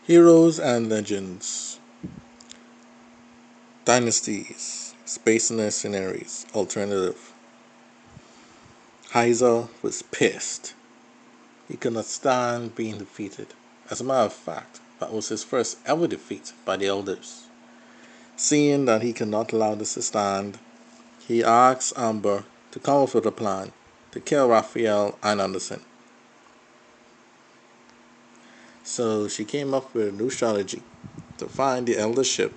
Heroes and Legends, Dynasties, Space Mercenaries, Alternative. Heiser was pissed. He could not stand being defeated. As a matter of fact, that was his first ever defeat by the elders. Seeing that he could not allow this to stand, he asked Amber to come up with a plan to kill Raphael and Anderson. So she came up with a new strategy to find the elder ship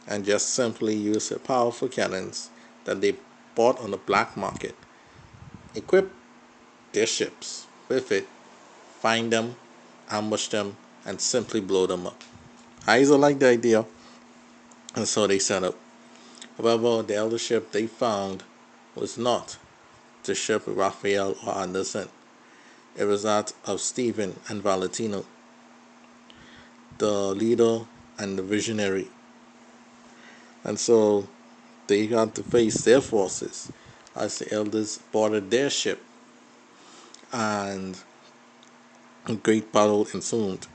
and just simply use her powerful cannons that they bought on the black market. Equip their ships with it, find them, ambush them, and simply blow them up. Heiser liked the idea, and so they set up. However, the elder ship they found was not the ship of Raphael or Anderson. It was that of Stephen and Valentino, the leader and the visionary. And so they had to face their forces as the elders boarded their ship, and a great battle ensued.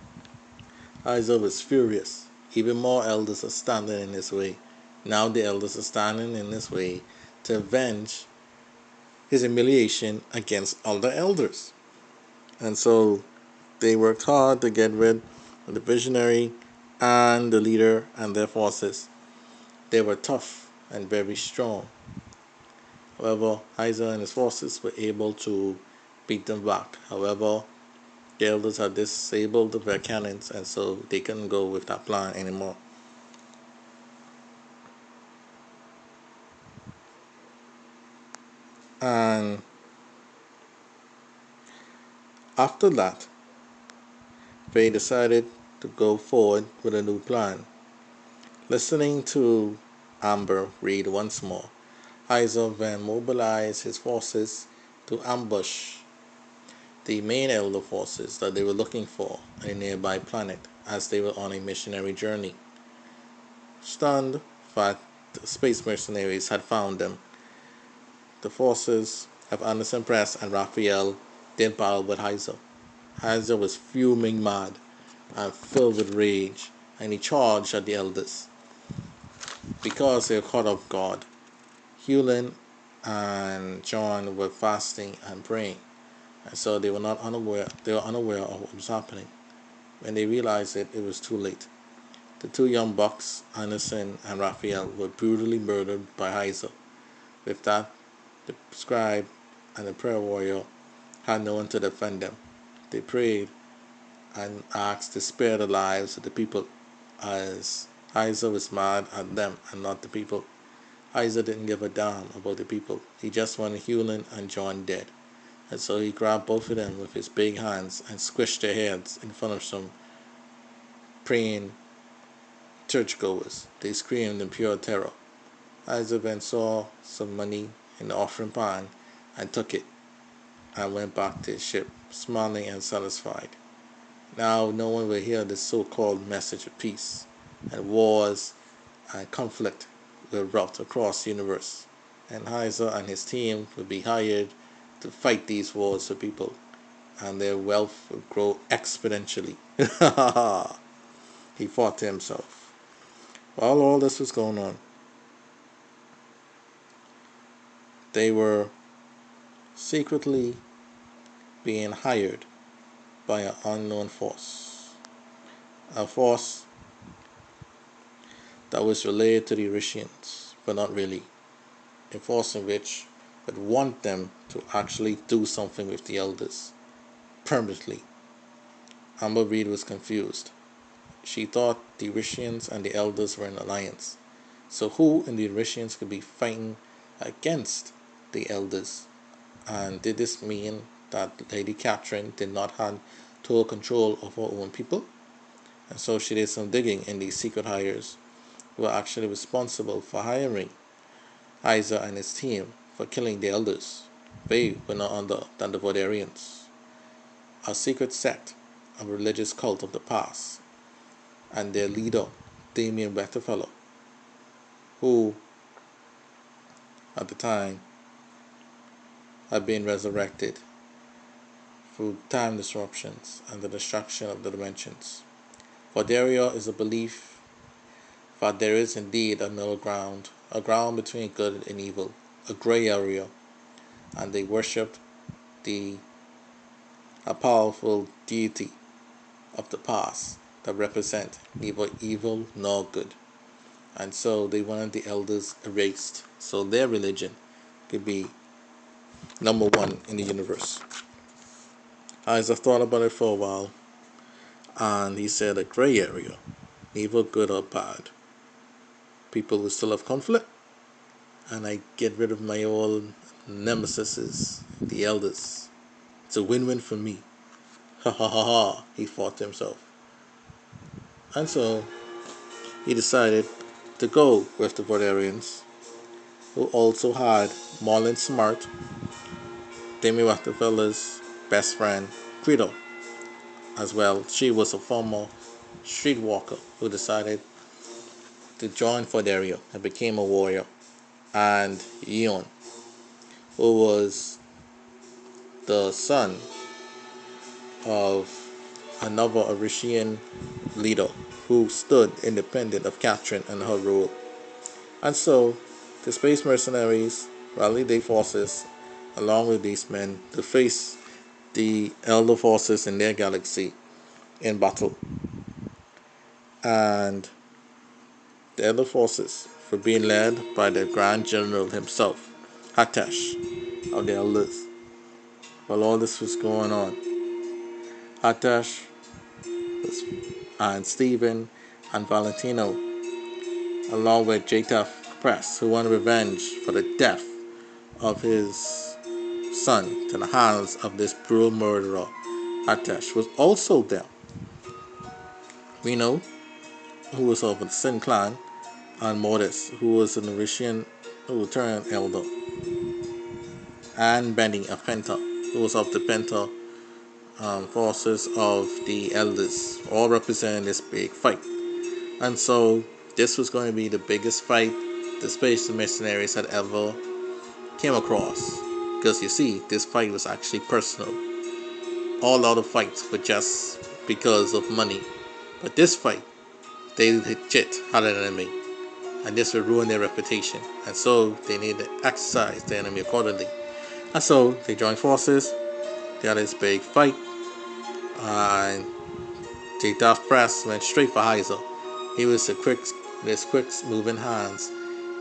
Heiser was furious. Even more elders are standing in his way. Now the elders are standing in his way to avenge his humiliation against other elders. And so they worked hard to get rid of the visionary and the leader and their forces. They were tough and very strong. However, Heiser and his forces were able to beat them back. However, the elders had disabled their cannons, and so they couldn't go with that plan anymore. And after that, they decided to go forward with a new plan. Listening to Amber read once more, Heiser then mobilized his forces to ambush the main elder forces that they were looking for on a nearby planet as they were on a missionary journey. Stunned that the Space Mercenaries had found them, the forces of Anderson Press and Raphael did battle with Heiser. Heiser was fuming mad and filled with rage, and he charged at the elders. Because they were caught off guard, Hewlin and John were fasting and praying, and so they were not unaware. They were unaware of what was happening. When they realized it, it was too late. The two young bucks, Anderson and Raphael, were brutally murdered by Heiser. With that, the scribe and the prayer warrior had no one to defend them. They prayed and asked to spare the lives of the people, as Heiser was mad at them and not the people. Heiser didn't give a damn about the people. He just wanted Hewlin and John dead. And so he grabbed both of them with his big hands and squished their heads in front of some praying churchgoers. They screamed in pure terror. Heiser then saw some money in the offering pan and took it and went back to his ship, smiling and satisfied. Now no one will hear this so-called message of peace, and wars and conflict will erupt across the universe, and Heiser and his team will be hired to fight these wars for people, and their wealth will grow exponentially. He thought to himself. While all this was going on, they were secretly being hired by an unknown force, a force that was related to the Irishans, but not really, a force in which would want them to actually do something with the elders permanently. Amber Reed was confused. She thought the Irishans and the elders were in alliance. So who in the Irishans could be fighting against the elders? And did this mean that Lady Catherine did not have total control of her own people? And so she did some digging in these secret hires who were actually responsible for hiring Heiser and his team for killing the elders. They were none other than the Vodarians, a secret sect, a religious cult of the past, and their leader, Damien Wetterfellow, who at the time had been resurrected through time disruptions and the destruction of the dimensions. For Dario is a belief that there is indeed a middle ground, a ground between good and evil, a gray area, and they worshipped the a powerful deity of the past that represent neither evil nor good. And so they wanted the elders erased so their religion could be number one in the universe. Isaac thought about it for a while and he said a gray area, neither good or bad. People will still have conflict and I get rid of my old nemesis, the elders. It's a win-win for me. Ha ha ha ha, he thought to himself. And so he decided to go with the Vordarians, who also had Marlon Smart, Demi Rockefeller's best friend, Credo, as well. She was a former streetwalker who decided to join Fordario and became a warrior. And Eon, who was the son of another Orishian leader who stood independent of Catherine and her rule. And so the Space Mercenaries rallied their forces along with these men to face the elder forces in their galaxy in battle. And the elder forces were being led by the Grand General himself, Hatash, of the elders. While all this was going on, Hatash and Stephen and Valentino, along with J-Tough Press, who wanted revenge for the death of his son to the hands of this brutal murderer, Hatash, was also there. Reno, who was of the Sin clan, and Mortis, who was an Orishian who turned elder, and Benny of Penta, who was of the Penta forces of the elders, all representing this big fight. And so this was going to be the biggest fight the Space Mercenaries had ever came across. Because you see, this fight was actually personal. All other fights were just because of money. But this fight, they legit had an enemy. And this would ruin their reputation. And so they needed to exercise the enemy accordingly. And so they joined forces. They had this big fight. And J-Tough Press went straight for Heiser. He was with quick moving hands.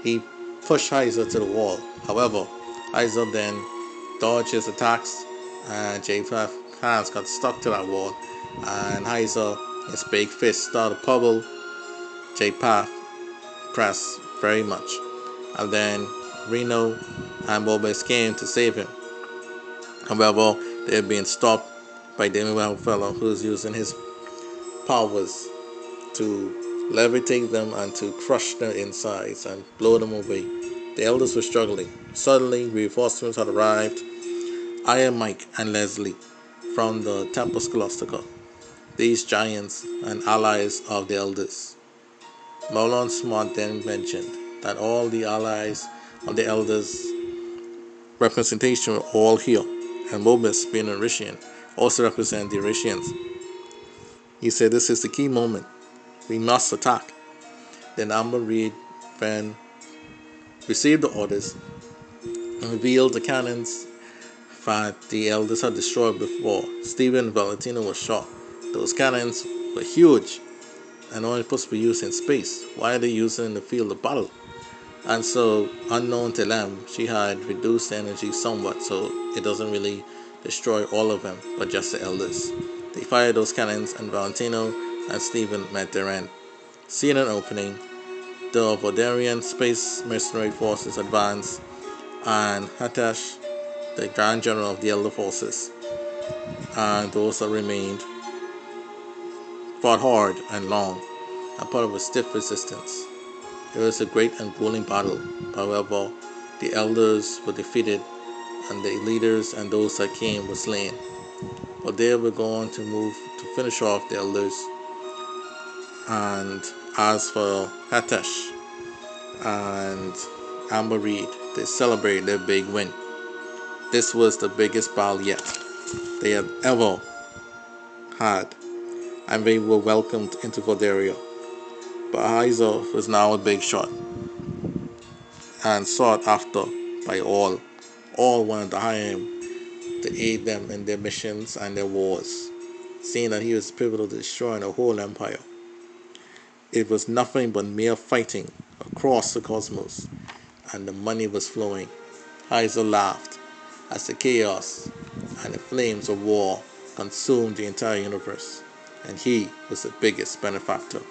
He pushed Heiser to the wall. However, Heiser then dodged his attacks, and J-Tough hands got stuck to that wall. And Heiser, his big fist, started to pummel J-Tough Press very much. And then Reno and Mobus came to save him. However, they had been stopped by Demi Rockefeller, who was using his powers to levitate them and to crush their insides and blow them away. The elders were struggling. Suddenly, reinforcements had arrived. Iron Mike and Leslie from the Temple Scholastica, these giants and allies of the elders. Marlon Smart then mentioned that all the allies of the elders' representation were all here, and Mobus, being an Orishian, also represented the Orishians. He said, "This is the key moment. We must attack." Then Amber Reed then received the orders and revealed the cannons that the elders had destroyed before. Stephen and Valentino were shocked. Those cannons were huge and only supposed to be used in space. Why are they using in the field of battle? And so, unknown to them, she had reduced the energy somewhat, so it doesn't really destroy all of them, but just the elders. They fired those cannons, and Valentino and Stephen met their end. Seeing an opening, the Vordarian Space Mercenary Forces advanced, and Hatash, the Grand General of the Elder Forces, and those that remained, fought hard and long, and part of a stiff resistance. It was a great and grueling battle. However, the elders were defeated, and the leaders and those that came were slain. But they were going to move to finish off the elders. And as for Hatash and Amber Reed, they celebrated their big win. This was the biggest battle yet they had ever had. and they were welcomed into Cordelia. But Aizo was now a big shot and sought after by all. All wanted to hire him to aid them in their missions and their wars, seeing that he was pivotal to destroying the whole empire. It was nothing but mere fighting across the cosmos, and the money was flowing. Heiser laughed as the chaos and the flames of war consumed the entire universe, and he was the biggest benefactor.